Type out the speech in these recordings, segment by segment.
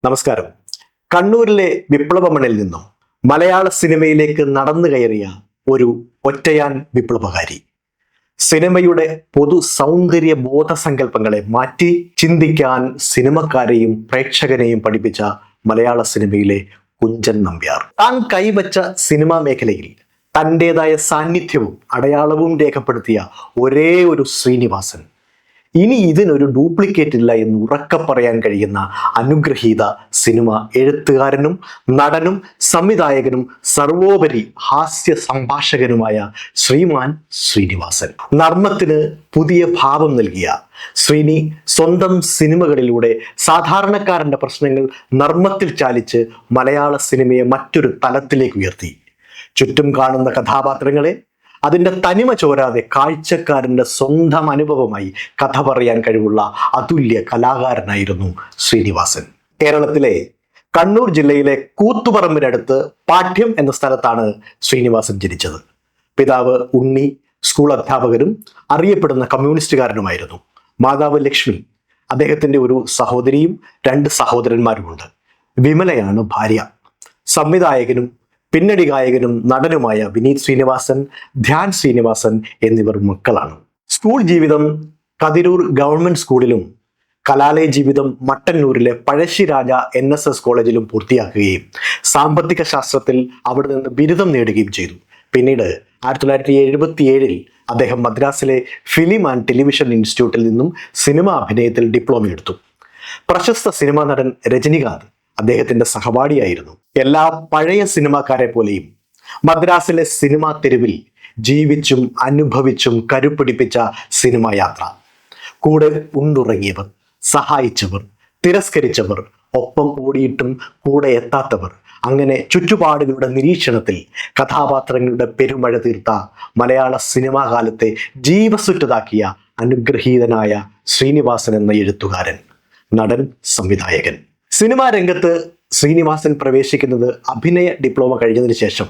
നമസ്കാരം. കണ്ണൂരിലെ വിപ്ലവമണിൽ നിന്നും മലയാള സിനിമയിലേക്ക് നടന്നു കയറിയ ഒരു ഒറ്റയാൻ വിപ്ലവകാരി. സിനിമയുടെ പൊതു സൗന്ദര്യ ബോധസങ്കല്പങ്ങളെ മാറ്റി ചിന്തിക്കാൻ സിനിമക്കാരെയും പ്രേക്ഷകനെയും പഠിപ്പിച്ച മലയാള സിനിമയിലെ കുഞ്ചൻ നമ്പ്യാർ. താൻ കൈവച്ച സിനിമാ മേഖലയിൽ തൻ്റെതായ സാന്നിധ്യവും അടയാളവും രേഖപ്പെടുത്തിയ ഒരേ ഒരു ശ്രീനിവാസൻ. ഇനി ഇതിനൊരു ഡ്യൂപ്ലിക്കേറ്റ് ഇല്ല എന്ന് ഉറക്കെ പറയാൻ കഴിയുന്ന അനുഗ്രഹീത സിനിമ എഴുത്തുകാരനും നടനും സംവിധായകനും സർവോപരി ഹാസ്യ സംഭാഷകനുമായ ശ്രീമാൻ ശ്രീനിവാസൻ. നർമ്മത്തിന് പുതിയ ഭാവം നൽകിയ ശ്രീനി സ്വന്തം സിനിമകളിലൂടെ സാധാരണക്കാരന്റെ പ്രശ്നങ്ങൾ നർമ്മത്തിൽ ചാലിച്ച് മലയാള സിനിമയെ മറ്റൊരു തലത്തിലേക്ക് ഉയർത്തി. ചുറ്റും കാണുന്ന കഥാപാത്രങ്ങളെ അതിൻ്റെ തനിമ ചോരാതെ കാഴ്ചക്കാരൻ്റെ സ്വന്തം അനുഭവമായി കഥ പറയാൻ കഴിവുള്ള അതുല്യ കലാകാരനായിരുന്നു ശ്രീനിവാസൻ. കേരളത്തിലെ കണ്ണൂർ ജില്ലയിലെ കൂത്തുപറമ്പിനടുത്ത് പാഠ്യം എന്ന സ്ഥലത്താണ് ശ്രീനിവാസൻ ജനിച്ചത്. പിതാവ് ഉണ്ണി സ്കൂൾ അധ്യാപകരും അറിയപ്പെടുന്ന കമ്മ്യൂണിസ്റ്റുകാരനുമായിരുന്നു. മാതാവ് ലക്ഷ്മി. അദ്ദേഹത്തിൻ്റെ ഒരു സഹോദരിയും 2 സഹോദരന്മാരുമുണ്ട്. വിമലയാണ് ഭാര്യ. സംവിധായകനും പിന്നണി ഗായകനും നടനുമായ വിനീത് ശ്രീനിവാസൻ, ധ്യാൻ ശ്രീനിവാസൻ എന്നിവർ മക്കളാണ്. സ്കൂൾ ജീവിതം കതിരൂർ ഗവൺമെന്റ് സ്കൂളിലും കലാലയ ജീവിതം മട്ടന്നൂരിലെ പഴശ്ശിരാജ NSS കോളേജിലും പൂർത്തിയാക്കുകയും സാമ്പത്തിക ശാസ്ത്രത്തിൽ അവിടെ നിന്ന് ബിരുദം നേടുകയും ചെയ്തു. പിന്നീട് 1977 അദ്ദേഹം മദ്രാസിലെ ഫിലിം ആൻഡ് ടെലിവിഷൻ ഇൻസ്റ്റിറ്റ്യൂട്ടിൽ നിന്നും സിനിമാ അഭിനയത്തിൽ ഡിപ്ലോമ എടുത്തു. പ്രശസ്ത സിനിമാ നടൻ രജനികാന്ത് അദ്ദേഹത്തിന്റെ സഹപാഠിയായിരുന്നു. എല്ലാ പഴയ സിനിമാക്കാരെ പോലെയും മദ്രാസിലെ സിനിമാ തെരുവിൽ ജീവിച്ചും അനുഭവിച്ചും കരുപിടിപ്പിച്ച സിനിമാ യാത്ര. കൂടെ ഉണ്ടുറങ്ങിയവർ, സഹായിച്ചവർ, തിരസ്കരിച്ചവർ, ഒപ്പം ഓടിയിട്ടും കൂടെ എത്താത്തവർ, അങ്ങനെ ചുറ്റുപാടുകളുടെ നിരീക്ഷണത്തിൽ കഥാപാത്രങ്ങളുടെ പെരുമഴ തീർത്ത മലയാള സിനിമാ കാലത്തെ ജീവസുറ്റതാക്കിയ അനുഗ്രഹീതനായ ശ്രീനിവാസൻ എന്ന എഴുത്തുകാരൻ, നടൻ, സംവിധായകൻ. സിനിമാ രംഗത്ത് ശ്രീനിവാസൻ പ്രവേശിക്കുന്നത് അഭിനയ ഡിപ്ലോമ കഴിഞ്ഞതിന് ശേഷം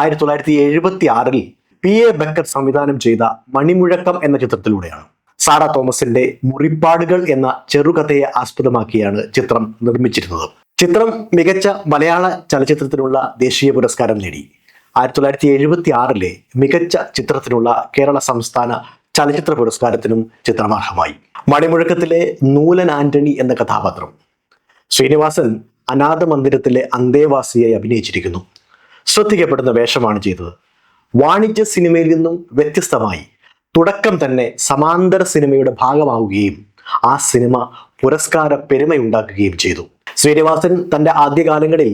1976 PA ബക്കർ സംവിധാനം ചെയ്ത മണിമുഴക്കം എന്ന ചിത്രത്തിലൂടെയാണ്. സാറാ തോമസിന്റെ മുറിപ്പാടുകൾ എന്ന ചെറുകഥയെ ആസ്പദമാക്കിയാണ് ചിത്രം നിർമ്മിച്ചിരുന്നത്. ചിത്രം മികച്ച മലയാള ചലച്ചിത്രത്തിനുള്ള ദേശീയ പുരസ്കാരം നേടി. 1976 മികച്ച ചിത്രത്തിനുള്ള കേരള സംസ്ഥാന ചലച്ചിത്ര പുരസ്കാരത്തിനും ചിത്രം അർഹമായി. മണിമുഴക്കത്തിലെ നൂലൻ ആന്റണി എന്ന കഥാപാത്രം ശ്രീനിവാസൻ അനാഥ മന്ദിരത്തിലെ അന്തേവാസിയായി അഭിനയിച്ചിരിക്കുന്നു. ശ്രദ്ധിക്കപ്പെടുന്ന വേഷമാണ് ചെയ്തത്. വാണിജ്യ സിനിമയിൽ നിന്നും വ്യത്യസ്തമായി തുടക്കം തന്നെ സമാന്തര സിനിമയുടെ ഭാഗമാവുകയും ആ സിനിമ പുരസ്കാര പെരുമയുണ്ടാക്കുകയും ചെയ്തു. ശ്രീനിവാസൻ തൻ്റെ ആദ്യകാലങ്ങളിൽ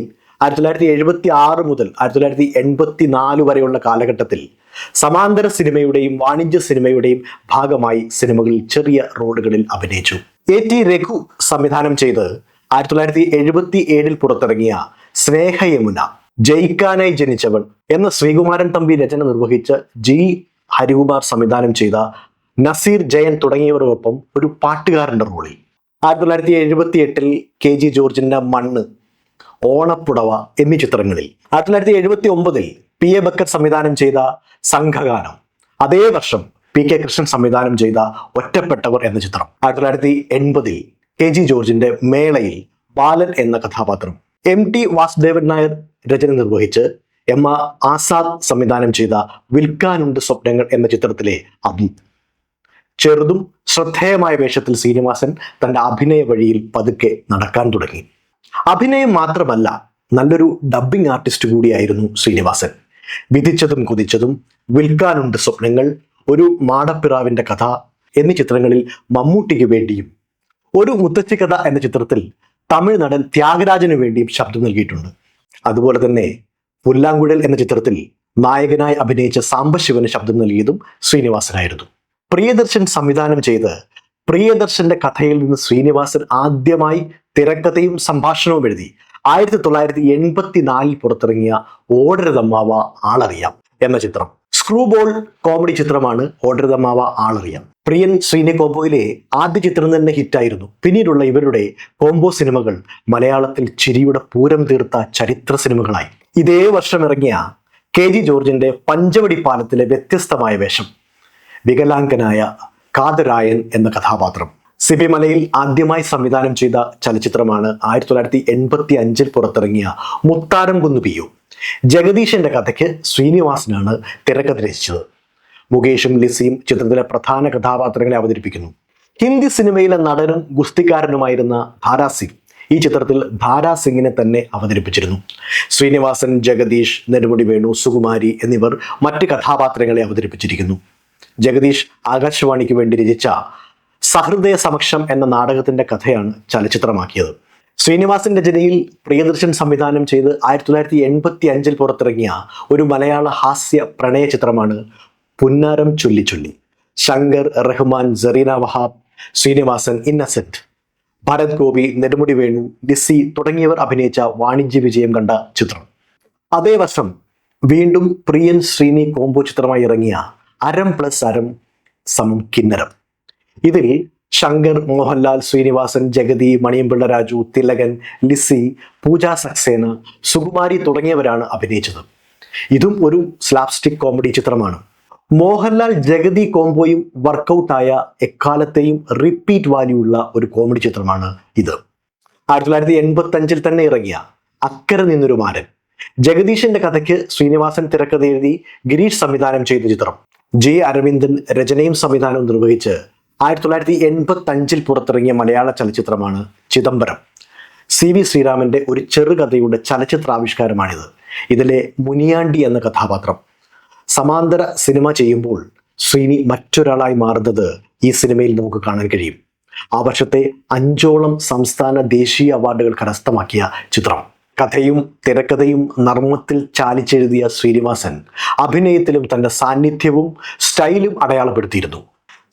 1976 മുതൽ 1984 വരെയുള്ള കാലഘട്ടത്തിൽ സമാന്തര സിനിമയുടെയും വാണിജ്യ സിനിമയുടെയും ഭാഗമായി സിനിമകളിൽ ചെറിയ റോളുകളിൽ അഭിനയിച്ചു. AT രഘു സംവിധാനം ചെയ്ത് 1977 പുറത്തിറങ്ങിയ സ്നേഹയമുന, ജയിക്കാനായി ജനിച്ചവൻ എന്ന ശ്രീകുമാരൻ തമ്പി രചന നിർവഹിച്ച G ഹരികുമാർ സംവിധാനം ചെയ്ത നസീർ ജയൻ തുടങ്ങിയവർക്കൊപ്പം ഒരു പാട്ടുകാരന്റെ റോളിൽ 1978 KG ജോർജിന്റെ മണ്ണ്, ഓണപ്പുടവ എന്നീ ചിത്രങ്ങളിൽ 1979 PA ബക്കർ സംവിധാനം ചെയ്ത സംഘഗാനം, അതേ വർഷം PK കൃഷ്ണൻ സംവിധാനം ചെയ്ത ഒറ്റപ്പെട്ടവർ എന്ന ചിത്രം, 1980 KG ജോർജിന്റെ മേളയിൽ ബാലൻ എന്ന കഥാപാത്രം, MT വാസുദേവൻ നായർ രചന നിർവഹിച്ച് MA ആസാദ് സംവിധാനം ചെയ്ത വിൽക്കാനുണ്ട് സ്വപ്നങ്ങൾ എന്ന ചിത്രത്തിലെ അബി. ചെറുതും ശ്രദ്ധേയമായ വേഷത്തിൽ ശ്രീനിവാസൻ തന്റെ അഭിനയ വഴിയിൽ പതുക്കെ നടക്കാൻ തുടങ്ങി. അഭിനയം മാത്രമല്ല, നല്ലൊരു ഡബ്ബിംഗ് ആർട്ടിസ്റ്റ് കൂടിയായിരുന്നു ശ്രീനിവാസൻ. വിധിച്ചതും കുതിച്ചതും, വിൽക്കാനുണ്ട് സ്വപ്നങ്ങൾ, ഒരു മാടപ്പിറാവിന്റെ കഥ എന്നീ ചിത്രങ്ങളിൽ മമ്മൂട്ടിക്ക് വേണ്ടിയും ഒരു മുത്തച്ഛിക്കഥ എന്ന ചിത്രത്തിൽ തമിഴ് നടൻ ത്യാഗരാജന് വേണ്ടിയും ശബ്ദം നൽകിയിട്ടുണ്ട്. അതുപോലെ തന്നെ പുല്ലാങ്കുഴൽ എന്ന ചിത്രത്തിൽ നായകനായി അഭിനയിച്ച സാംബശിവന് ശബ്ദം നൽകിയതും ശ്രീനിവാസനായിരുന്നു. പ്രിയദർശൻ സംവിധാനം ചെയ്ത് പ്രിയദർശന്റെ കഥയിൽ നിന്ന് ശ്രീനിവാസൻ ആദ്യമായി തിരക്കഥയും സംഭാഷണവും എഴുതി 1984 പുറത്തിറങ്ങിയ ഓടരുതമ്മാവ ആളറിയാം എന്ന ചിത്രം. സ്ക്രൂബോൾ കോമഡി ചിത്രമാണ് ഓടരുതമ്മാവ ആളറിയാം. പ്രിയൻ ശ്രീനി കോംബോയിലെ ആദ്യ ചിത്രം തന്നെ ഹിറ്റായിരുന്നു. പിന്നീടുള്ള ഇവരുടെ കോംബോ സിനിമകൾ മലയാളത്തിൽ ചിരിയുടെ പൂരം തീർത്ത ചരിത്ര സിനിമകളായി. ഇതേ വർഷം ഇറങ്ങിയ KG ജോർജിന്റെ പഞ്ചവടി പാലത്തിലെ വ്യത്യസ്തമായ വേഷം, വികലാംഗനായ കാതരായൻ എന്ന കഥാപാത്രം, സിബി മലയിൽ ആദ്യമായി സംവിധാനം ചെയ്ത ചലച്ചിത്രമാണ് 1985 പുറത്തിറങ്ങിയ മുത്താരം കുന്നു പിയു. ജഗദീഷിന്റെ കഥയ്ക്ക് ശ്രീനിവാസനാണ് തിരക്കഥ രചിച്ചത്. മുകേഷും ലിസിയും ചിത്രത്തിലെ പ്രധാന കഥാപാത്രങ്ങളെ അവതരിപ്പിക്കുന്നു. ഹിന്ദി സിനിമയിലെ നടനും ഗുസ്തിക്കാരനുമായിരുന്ന ധാരാ സിംഗ് ഈ ചിത്രത്തിൽ ധാരാ സിംഗിനെ തന്നെ അവതരിപ്പിച്ചിരുന്നു. ശ്രീനിവാസൻ, ജഗദീഷ്, നെടുമുടി വേണു, സുകുമാരി എന്നിവർ മറ്റ് കഥാപാത്രങ്ങളെ അവതരിപ്പിച്ചിരിക്കുന്നു. ജഗദീഷ് ആകാശവാണിക്ക് വേണ്ടി രചിച്ച സഹൃദയ സമക്ഷം എന്ന നാടകത്തിന്റെ കഥയാണ് ചലച്ചിത്രമാക്കിയത്. ശ്രീനിവാസൻ രചനയിൽ പ്രിയദർശൻ സംവിധാനം ചെയ്ത് 1985 പുറത്തിറങ്ങിയ ഒരു മലയാള ഹാസ്യ പ്രണയ ചിത്രമാണ് പുന്നാരം ചൊല്ലി ചൊല്ലി. ശങ്കർ, റഹ്മാൻ, സറീന വഹാബ്, ശ്രീനിവാസൻ, ഇന്നസെന്റ്, ഭരത് ഗോപി, നെടുമുടി വേണു, ലിസി തുടങ്ങിയവർ അഭിനയിച്ച വാണിജ്യ വിജയം കണ്ട ചിത്രം. അതേ വർഷം വീണ്ടും പ്രിയൻ ശ്രീനി കോംബോ ചിത്രമായി ഇറങ്ങിയ അരം പ്ലസ് അരം സമം കിന്നരം. ഇതിൽ ശങ്കർ, മോഹൻലാൽ, ശ്രീനിവാസൻ, ജഗതി, മണിയമ്പിള്ള രാജു, തിലകൻ, ലിസി, പൂജ സക്സേന, സുകുമാരി തുടങ്ങിയവരാണ് അഭിനയിച്ചത്. ഇതും ഒരു സ്ലാപ്സ്റ്റിക് കോമഡി ചിത്രമാണ്. മോഹൻലാൽ ജഗതി കോംബോയും വർക്കൗട്ടായ എക്കാലത്തെയും റിപ്പീറ്റ് വാല്യൂ ഉള്ള ഒരു കോമഡി ചിത്രമാണ് ഇത്. 1985 തന്നെ ഇറങ്ങിയ അക്കരെ നിന്നൊരു മാരൻ. ജഗദീഷിന്റെ കഥയ്ക്ക് ശ്രീനിവാസൻ തിരക്കഥ എഴുതി ഗിരീഷ് സംവിധാനം ചെയ്ത ചിത്രം. ജി അരവിന്ദൻ രചനയും സംവിധാനവും നിർവഹിച്ച് 1985 പുറത്തിറങ്ങിയ മലയാള ചലച്ചിത്രമാണ് ചിദംബരം. CV ശ്രീരാമന്റെ ഒരു ചെറുകഥയുടെ ചലച്ചിത്രാവിഷ്കാരമാണിത്. ഇതിലെ മുനിയാണ്ടി എന്ന കഥാപാത്രം സമാന്തര സിനിമ ചെയ്യുമ്പോൾ ശ്രീനി മറ്റൊരാളായി മാറുന്നത് ഈ സിനിമയിൽ നമുക്ക് കാണാൻ കഴിയും. ആ വർഷത്തെ 5ഓളം സംസ്ഥാന ദേശീയ അവാർഡുകൾ കരസ്ഥമാക്കിയ ചിത്രം. കഥയും തിരക്കഥയും നർമ്മത്തിൽ ചാലിച്ചെഴുതിയ ശ്രീനിവാസൻ അഭിനയത്തിലും തന്റെ സാന്നിധ്യവും സ്റ്റൈലും അടയാളപ്പെടുത്തിയിരുന്നു.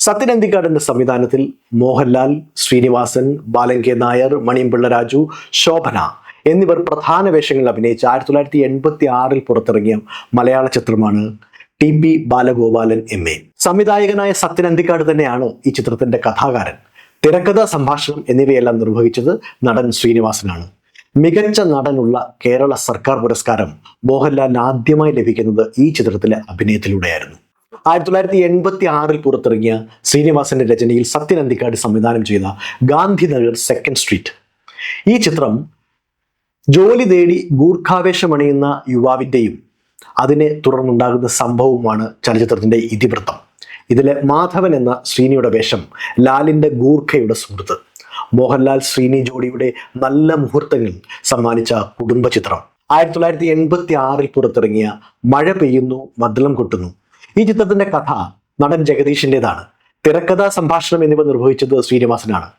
സത്യൻ അന്തിക്കാടിന്റെ സംവിധാനത്തിൽ മോഹൻലാൽ, ശ്രീനിവാസൻ, ബാലൻ കെ നായർ, മണിയമ്പിള്ള രാജു, ശോഭന എന്നിവർ പ്രധാന വേഷങ്ങളിൽ അഭിനയിച്ച 1986 പുറത്തിറങ്ങിയ മലയാള ചിത്രമാണ് TP ബാലഗോപാലൻ MA. സംവിധായകനായ സത്യൻ അന്തിക്കാട് തന്നെയാണ് ഈ ചിത്രത്തിന്റെ കഥാകാരൻ. തിരക്കഥ, സംഭാഷണം എന്നിവയെല്ലാം നിർവഹിച്ചത് നടൻ ശ്രീനിവാസനാണ്. മികച്ച നടനുള്ള കേരള സർക്കാർ പുരസ്കാരം മോഹൻലാലിന് ആദ്യമായി ലഭിക്കുന്നത് ഈ ചിത്രത്തിലെ അഭിനയത്തിലൂടെയായിരുന്നു. 1986 പുറത്തിറങ്ങിയ ശ്രീനിവാസന്റെ രചനയിൽ സത്യൻ അന്തിക്കാട് സംവിധാനം ചെയ്ത ഗാന്ധിനഗർ സെക്കൻഡ് സ്ട്രീറ്റ്. ഈ ചിത്രം ജോലി തേടി ഗൂർഖാവേശമണിയുന്ന യുവാവിൻ്റെയും അതിനെ തുടർന്നുണ്ടാകുന്ന സംഭവവുമാണ് ചലച്ചിത്രത്തിന്റെ ഇതിവൃത്തം. ഇതിലെ മാധവൻ എന്ന ശ്രീനിയുടെ വേഷം ലാലിന്റെ ഗൂർഖയുടെ സുഹൃത്ത്. മോഹൻലാൽ ശ്രീനി ജോഡിയുടെ നല്ല മുഹൂർത്തങ്ങൾ സമ്മാനിച്ച കുടുംബ ചിത്രം. 1986 പുറത്തിറങ്ങിയ മഴ പെയ്യുന്നു മദ്ദളം കൊട്ടുന്നു. ഈ ചിത്രത്തിന്റെ കഥ നടൻ ജഗദീഷിൻ്റെതാണ്. തിരക്കഥ, സംഭാഷണം എന്നിവ നിർവഹിച്ചത് ശ്രീനിവാസനാണ്.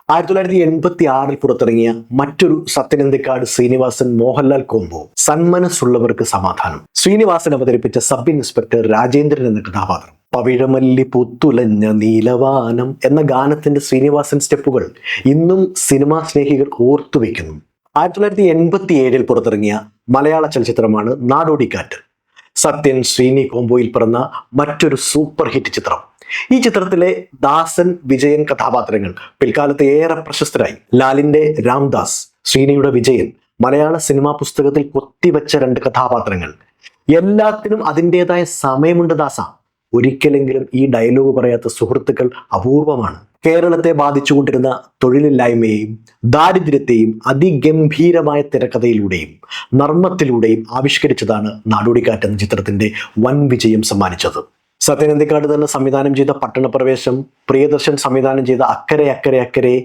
1986 പുറത്തിറങ്ങിയ മറ്റൊരു സത്യൻ അന്തിക്കാട് ശ്രീനിവാസൻ മോഹൻലാൽ കോംബോ സന്മനസ്സുള്ളവർക്ക് സമാധാനം. ശ്രീനിവാസൻ അവതരിപ്പിച്ച സബ് ഇൻസ്പെക്ടർ രാജേന്ദ്രൻ എന്ന കഥാപാത്രം. പവിഴമല്ലി പുത്തുലഞ്ഞ നീലവാനം എന്ന ഗാനത്തിന്റെ ശ്രീനിവാസൻ സ്റ്റെപ്പുകൾ ഇന്നും സിനിമാ സ്നേഹികൾ ഓർത്തുവെക്കുന്നു. 1987 പുറത്തിറങ്ങിയ മലയാള ചലച്ചിത്രമാണ് നാടോടിക്കാറ്റ്. സത്യൻ ശ്രീനി കോംബോയിൽ പിറന്ന മറ്റൊരു സൂപ്പർ ഹിറ്റ് ചിത്രം. ഈ ചിത്രത്തിലെ ദാസൻ, വിജയൻ കഥാപാത്രങ്ങൾ പിൽക്കാലത്ത് ഏറെ പ്രശസ്തരായി. ലാലിന്റെ രാംദാസ്, ശ്രീനിയുടെ വിജയൻ, മലയാള സിനിമാ പുസ്തകത്തിൽ കൊത്തിവെച്ച 2 കഥാപാത്രങ്ങൾ. എല്ലാത്തിനും അതിൻ്റെതായ സമയമുണ്ട് ദാസ. ഒരിക്കലെങ്കിലും ഈ ഡയലോഗ് പറയാത്ത സുഹൃത്തുക്കൾ അപൂർവമാണ്. കേരളത്തെ ബാധിച്ചുകൊണ്ടിരുന്ന തൊഴിലില്ലായ്മയെയും ദാരിദ്ര്യത്തെയും അതിഗംഭീരമായ തിരക്കഥയിലൂടെയും നർമ്മത്തിലൂടെയും ആവിഷ്കരിച്ചതാണ് നാടോടിക്കാറ്റ് എന്ന ചിത്രത്തിന്റെ വൻ വിജയം സമ്മാനിച്ചത്. സത്യൻ അന്തിക്കാട് തന്നെ സംവിധാനം ചെയ്ത പട്ടണപ്രവേശം, പ്രിയദർശൻ സംവിധാനം ചെയ്ത അക്കരെ അക്കരെ അക്കരെ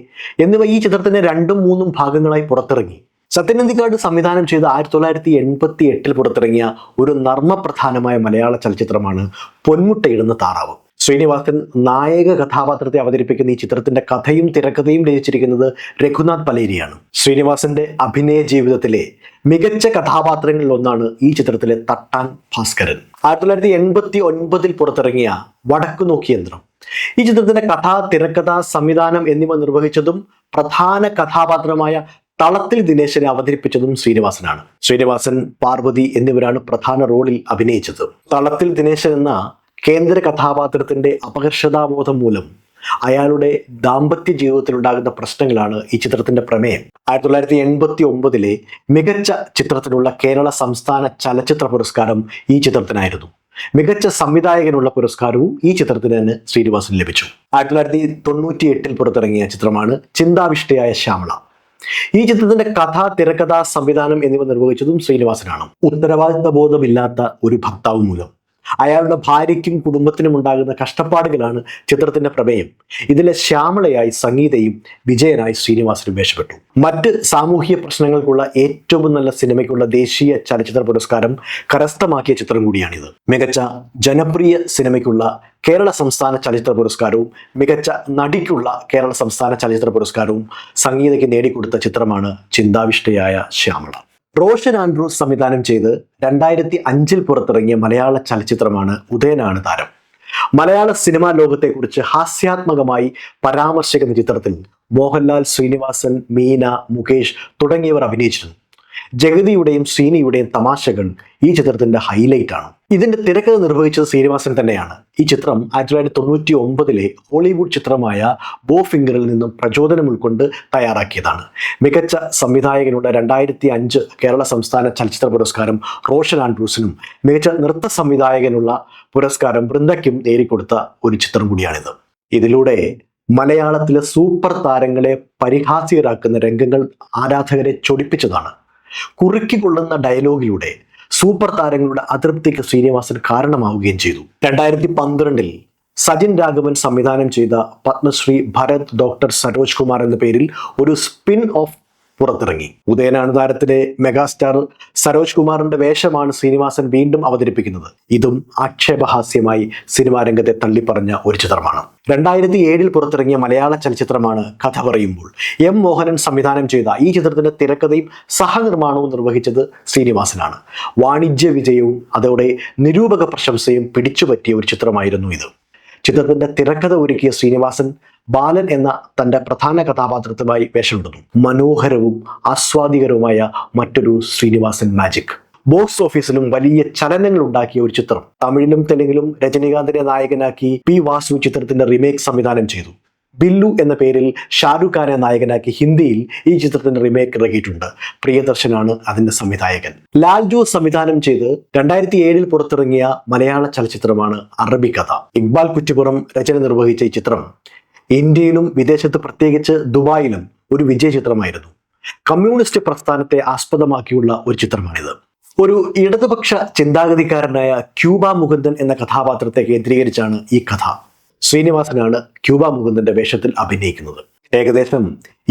എന്നിവ ഈ ചിത്രത്തിന്റെ 2ഉം 3ഉം ഭാഗങ്ങളായി പുറത്തിറങ്ങി. സത്യൻ അന്തിക്കാട് സംവിധാനം ചെയ്ത 1988 പുറത്തിറങ്ങിയ ഒരു നർമ്മപ്രധാനമായ മലയാള ചലച്ചിത്രമാണ് പൊന്മുട്ടയിടുന്ന താറാവ്. ശ്രീനിവാസൻ നായക കഥാപാത്രത്തെ അവതരിപ്പിക്കുന്ന ഈ ചിത്രത്തിന്റെ കഥയും തിരക്കഥയും രചിച്ചിരിക്കുന്നത് രഘുനാഥ് പലേരിയാണ്. ശ്രീനിവാസന്റെ അഭിനയ ജീവിതത്തിലെ മികച്ച കഥാപാത്രങ്ങളിൽ ഒന്നാണ് ഈ ചിത്രത്തിലെ തട്ടാൻ ഭാസ്കരൻ. 1989 പുറത്തിറങ്ങിയ വടക്കു നോക്കി യന്ത്രം. ഈ ചിത്രത്തിന്റെ കഥ, തിരക്കഥ, സംവിധാനം എന്നിവ നിർവഹിച്ചതും പ്രധാന കഥാപാത്രമായ തളത്തിൽ ദിനേശനെ അവതരിപ്പിച്ചതും ശ്രീനിവാസനാണ്. ശ്രീനിവാസൻ, പാർവതി എന്നിവരാണ് പ്രധാന റോളിൽ അഭിനയിച്ചത്. തളത്തിൽ ദിനേശൻ എന്ന കേന്ദ്ര കഥാപാത്രത്തിന്റെ അപകർഷതാബോധം മൂലം അയാളുടെ ദാമ്പത്യ ജീവിതത്തിലുണ്ടാകുന്ന പ്രശ്നങ്ങളാണ് ഈ ചിത്രത്തിന്റെ പ്രമേയം. 1989 മികച്ച ചിത്രത്തിനുള്ള കേരള സംസ്ഥാന ചലച്ചിത്ര പുരസ്കാരം ഈ ചിത്രത്തിനായിരുന്നു. മികച്ച സംവിധായകനുള്ള പുരസ്കാരവും ഈ ചിത്രത്തിന് തന്നെ ശ്രീനിവാസന് ലഭിച്ചു. 1998 പുറത്തിറങ്ങിയ ചിത്രമാണ് ചിന്താവിഷ്ടയായ ശ്യാമള. ഈ ചിത്രത്തിന്റെ കഥ, തിരക്കഥ, സംവിധാനം എന്നിവ നിർവഹിച്ചതും ശ്രീനിവാസനാണ്. ഉത്തരവാദിത്ത ബോധമില്ലാത്ത ഒരു ഭർത്താവ് മൂലം അയാളുടെ ഭാര്യയ്ക്കും കുടുംബത്തിനും ഉണ്ടാകുന്ന കഷ്ടപ്പാടുകളാണ് ചിത്രത്തിന്റെ പ്രമേയം. ഇതിലെ ശ്യാമളയായി സംഗീതയും വിജയനായി ശ്രീനിവാസനും വേഷപ്പെട്ടു. മറ്റ് സാമൂഹിക പ്രശ്നങ്ങൾക്കുള്ള ഏറ്റവും നല്ല സിനിമയ്ക്കുള്ള ദേശീയ ചലച്ചിത്ര പുരസ്കാരം കരസ്ഥമാക്കിയ ചിത്രം കൂടിയാണിത്. മികച്ച ജനപ്രിയ സിനിമയ്ക്കുള്ള കേരള സംസ്ഥാന ചലച്ചിത്ര പുരസ്കാരവും മികച്ച നടിക്കുള്ള കേരള സംസ്ഥാന ചലച്ചിത്ര പുരസ്കാരവും സംഗീതയ്ക്ക് നേടിക്കൊടുത്ത ചിത്രമാണ് ചിന്താവിഷ്ടയായ ശ്യാമള. റോഷൻ ആൻഡ്രൂസ് സംവിധാനം ചെയ്ത് 2005 പുറത്തിറങ്ങിയ മലയാള ചലച്ചിത്രമാണ് ഉദയനാണ് താരം. മലയാള സിനിമാ ലോകത്തെക്കുറിച്ച് ഹാസ്യാത്മകമായി പരാമർശിക്കുന്ന ചിത്രത്തിൽ മോഹൻലാൽ, ശ്രീനിവാസൻ, മീന, മുകേഷ് തുടങ്ങിയവർ അഭിനയിച്ചിരുന്നു. ജഗതിയുടെയും ശ്രീനിയുടെയും തമാശകൾ ഈ ചിത്രത്തിന്റെ ഹൈലൈറ്റ് ആണ്. ഇതിന്റെ തിരക്കഥ നിർവഹിച്ചത് ശ്രീനിവാസൻ തന്നെയാണ്. ഈ ചിത്രം 1999 ഹോളിവുഡ് ചിത്രമായ ബോ ഫിംഗറിൽ നിന്നും പ്രചോദനം ഉൾക്കൊണ്ട് തയ്യാറാക്കിയതാണ്. മികച്ച സംവിധായകനുള്ള 2005 കേരള സംസ്ഥാന ചലച്ചിത്ര പുരസ്കാരം റോഷൻ ആൻഡ്രൂസിനും മികച്ച നൃത്ത സംവിധായകനുള്ള പുരസ്കാരം ബൃന്ദയ്ക്കും നേടിക്കൊടുത്ത ഒരു ചിത്രം കൂടിയാണിത്. ഇതിലൂടെ മലയാളത്തിലെ സൂപ്പർ താരങ്ങളെ പരിഹാസ്യരാക്കുന്ന രംഗങ്ങൾ ആരാധകരെ ചൊടിപ്പിച്ചതാണ്. കുറുക്കിക്കൊള്ളുന്ന ഡയലോഗിലൂടെ സൂപ്പർ താരങ്ങളുടെ അതൃപ്തിക്ക് ശ്രീനിവാസൻ കാരണമാവുകയും ചെയ്തു. 2012 സജിൻ രാഘവൻ സംവിധാനം ചെയ്ത പത്മശ്രീ ഭരത് ഡോക്ടർ സരോജ് കുമാർ എന്ന പേരിൽ ഒരു സ്പിൻ ഓഫ് പുറത്തിറങ്ങി. ഉദയനാണ് താരത്തിലെ മെഗാസ്റ്റാർ സരോജ് കുമാറിന്റെ വേഷമാണ് ശ്രീനിവാസൻ വീണ്ടും അവതരിപ്പിക്കുന്നത്. ഇതും ആക്ഷേപഹാസ്യമായി സിനിമാ രംഗത്തെ തള്ളിപ്പറഞ്ഞ ഒരു ചിത്രമാണ്. 2007 പുറത്തിറങ്ങിയ മലയാള ചലച്ചിത്രമാണ് കഥ പറയുമ്പോൾ. എം മോഹനൻ സംവിധാനം ചെയ്ത ഈ ചിത്രത്തിന്റെ തിരക്കഥയും സഹനിർമ്മാണവും നിർവഹിച്ചത് ശ്രീനിവാസനാണ്. വാണിജ്യ വിജയവും അതോടെ നിരൂപക പ്രശംസയും പിടിച്ചുപറ്റിയ ഒരു ചിത്രമായിരുന്നു ഇത്. ചിത്രത്തിന്റെ തിരക്കഥ ഒരുക്കിയ ശ്രീനിവാസൻ ബാലൻ എന്ന തന്റെ പ്രധാന കഥാപാത്രത്തുമായി വേഷമിടുന്നു. മനോഹരവും ആസ്വാദികരവുമായ മറ്റൊരു ശ്രീനിവാസൻ മാജിക്. ബോക്സ് ഓഫീസിലും വലിയ ചലനങ്ങൾ ഉണ്ടാക്കിയ ഒരു ചിത്രം. തമിഴിലും തെലുങ്കിലും രജനീകാന്തിനെ നായകനാക്കി പി വാസു ചിത്രത്തിന്റെ റീമേക്ക് സംവിധാനം ചെയ്തു. ബില്ലു എന്ന പേരിൽ ഷാരൂഖ് ഖാനെ നായകനാക്കി ഹിന്ദിയിൽ ഈ ചിത്രത്തിന്റെ റീമേക്ക് ഇറങ്ങിയിട്ടുണ്ട്. പ്രിയദർശനാണ് അതിന്റെ സംവിധായകൻ. ലാൽ ജോസ് സംവിധാനം ചെയ്ത് 2007 പുറത്തിറങ്ങിയ മലയാള ചലച്ചിത്രമാണ് അറബിക്കഥ. ഇക്ബാൽ കുറ്റിപ്പുറം രചന നിർവഹിച്ച ഈ ചിത്രം ഇന്ത്യയിലും വിദേശത്ത് പ്രത്യേകിച്ച് ദുബായിലും ഒരു വിജയ ചിത്രമായിരുന്നു. കമ്മ്യൂണിസ്റ്റ് പ്രസ്ഥാനത്തെ ആസ്പദമാക്കിയുള്ള ഒരു ചിത്രമാണിത്. ഒരു ഇടതുപക്ഷ ചിന്താഗതിക്കാരനായ ക്യൂബ മുകുന്ദൻ എന്ന കഥാപാത്രത്തെ കേന്ദ്രീകരിച്ചാണ് ഈ കഥ. ശ്രീനിവാസനാണ് ക്യൂബ മുകുന്ദന്റെ വേഷത്തിൽ അഭിനയിക്കുന്നത്. ഏകദേശം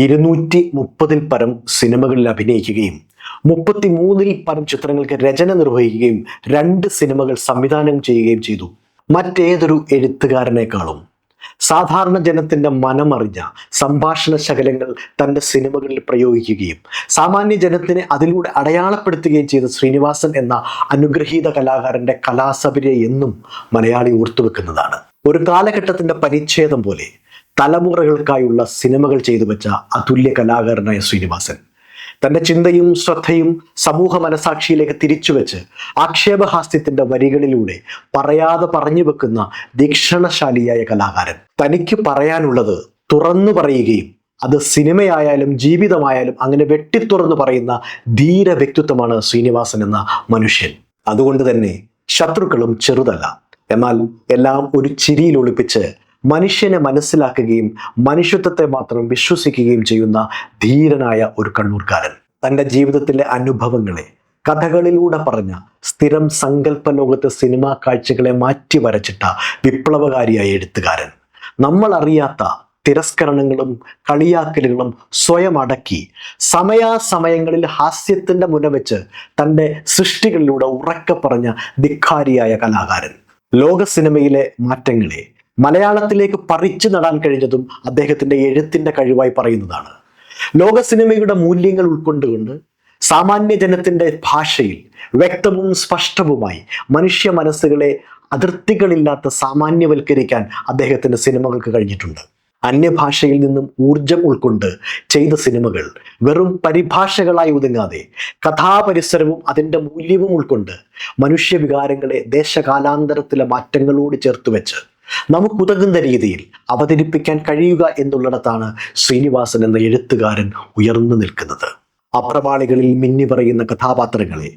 230 പരം സിനിമകളിൽ അഭിനയിക്കുകയും 33 പരം ചിത്രങ്ങൾക്ക് രചന നിർവഹിക്കുകയും 2 സിനിമകൾ സംവിധാനം ചെയ്യുകയും ചെയ്തു. മറ്റേതൊരു എഴുത്തുകാരനേക്കാളും സാധാരണ ജനത്തിന്റെ മനമറിഞ്ഞ സംഭാഷണ ശകലങ്ങൾ തൻ്റെ സിനിമകളിൽ പ്രയോഗിക്കുകയും സാമാന്യ ജനത്തിനെ അതിലൂടെ അടയാളപ്പെടുത്തുകയും ചെയ്ത ശ്രീനിവാസൻ എന്ന അനുഗ്രഹീത കലാകാരന്റെ കലാസബരിയെ എന്നും മലയാളി ഓർത്തുവെക്കുന്നതാണ്. ഒരു കാലഘട്ടത്തിന്റെ പരിച്ഛേദം പോലെ തലമുറകൾക്കായുള്ള സിനിമകൾ ചെയ്തു വെച്ച അതുല്യ കലാകാരനായ ശ്രീനിവാസൻ തൻ്റെ ചിന്തയും ശ്രദ്ധയും സമൂഹ മനസാക്ഷിയിലേക്ക് തിരിച്ചുവെച്ച് ആക്ഷേപഹാസ്യത്തിന്റെ വരികളിലൂടെ പറയാതെ പറഞ്ഞു വെക്കുന്ന വീക്ഷണശാലിയായ കലാകാരൻ. തനിക്ക് പറയാനുള്ളത് തുറന്നു പറയുകയും അത് സിനിമയായാലും ജീവിതമായാലും അങ്ങനെ വെട്ടിത്തുറന്നു പറയുന്ന ധീര വ്യക്തിത്വമാണ് ശ്രീനിവാസൻ എന്ന മനുഷ്യൻ. അതുകൊണ്ട് തന്നെ ശത്രുക്കളും ചെറുതല്ല. എന്നാൽ എല്ലാം ഒരു ചിരിയിൽ ഒളിപ്പിച്ച് മനുഷ്യനെ മനസ്സിലാക്കുകയും മനുഷ്യത്വത്തെ മാത്രം വിശ്വസിക്കുകയും ചെയ്യുന്ന ധീരനായ ഒരു കണ്ണൂർക്കാരൻ. തൻ്റെ ജീവിതത്തിലെ അനുഭവങ്ങളെ കഥകളിലൂടെ പറഞ്ഞ സ്ഥിരം സങ്കല്പ ലോകത്തെ സിനിമാ കാഴ്ചകളെ മാറ്റി വരച്ചിട്ട വിപ്ലവകാരിയായ എഴുത്തുകാരൻ. നമ്മൾ അറിയാത്ത തിരസ്കരണങ്ങളും കളിയാക്കലുകളും സ്വയം അടക്കി സമയാസമയങ്ങളിൽ ഹാസ്യത്തിന്റെ മുനവെച്ച് തൻ്റെ സൃഷ്ടികളിലൂടെ ഉറക്കെ പറഞ്ഞ ധിക്കാരിയായ കലാകാരൻ. ലോക സിനിമയിലെ മാറ്റങ്ങളെ മലയാളത്തിലേക്ക് പറിച്ചു നടാൻ കഴിഞ്ഞതും അദ്ദേഹത്തിന്റെ എഴുത്തിന്റെ കഴിവായി പറയുന്നതാണ്. ലോക സിനിമയുടെ മൂല്യങ്ങൾ ഉൾക്കൊണ്ടുകൊണ്ട് സാമാന്യ ജനത്തിന്റെ ഭാഷയിൽ വ്യക്തവും സ്പഷ്ടവുമായി മനുഷ്യ മനസ്സുകളെ അതിർത്തികളില്ലാത്ത സാമാന്യവൽക്കരിക്കാൻ അദ്ദേഹത്തിന്റെ സിനിമകൾക്ക് കഴിഞ്ഞിട്ടുണ്ട്. അന്യഭാഷയിൽ നിന്നും ഊർജം ഉൾക്കൊണ്ട് ചെയ്ത സിനിമകൾ വെറും പരിഭാഷകളായി ഒതുങ്ങാതെ കഥാപരിസരവും അതിൻ്റെ മൂല്യവും ഉൾക്കൊണ്ട് മനുഷ്യവികാരങ്ങളെ ദേശകാലാന്തരത്തിലെ മാറ്റങ്ങളോട് ചേർത്ത് വെച്ച് നമുക്കുതകുന്ന രീതിയിൽ അവതരിപ്പിക്കാൻ കഴിയുക എന്നുള്ളിടത്താണ് ശ്രീനിവാസൻ എന്ന എഴുത്തുകാരൻ ഉയർന്നു നിൽക്കുന്നത്. അപ്രമാണികളിൽ മിന്നി പറയുന്ന കഥാപാത്രങ്ങളെ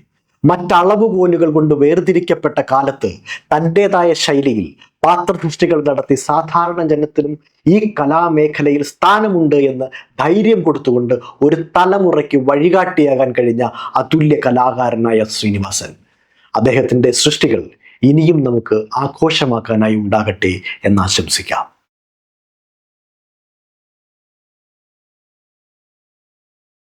മറ്റളവുകോലുകൾ കൊണ്ട് വേർതിരിക്കപ്പെട്ട കാലത്ത് തൻ്റെതായ ശൈലിയിൽ പാത്രസൃഷ്ടികൾ നടത്തി സാധാരണ ജനത്തിനും ഈ കലാമേഖലയിൽ സ്ഥാനമുണ്ട് എന്ന് ധൈര്യം കൊടുത്തുകൊണ്ട് ഒരു തലമുറയ്ക്ക് വഴികാട്ടിയാകാൻ കഴിഞ്ഞ അതുല്യ കലാകാരനായ ശ്രീനിവാസൻ. അദ്ദേഹത്തിൻ്റെ സൃഷ്ടികൾ ഇനിയും നമുക്ക് ആഘോഷമാക്കാനായി ഉണ്ടാകട്ടെ എന്ന് ആശംസിക്കാം.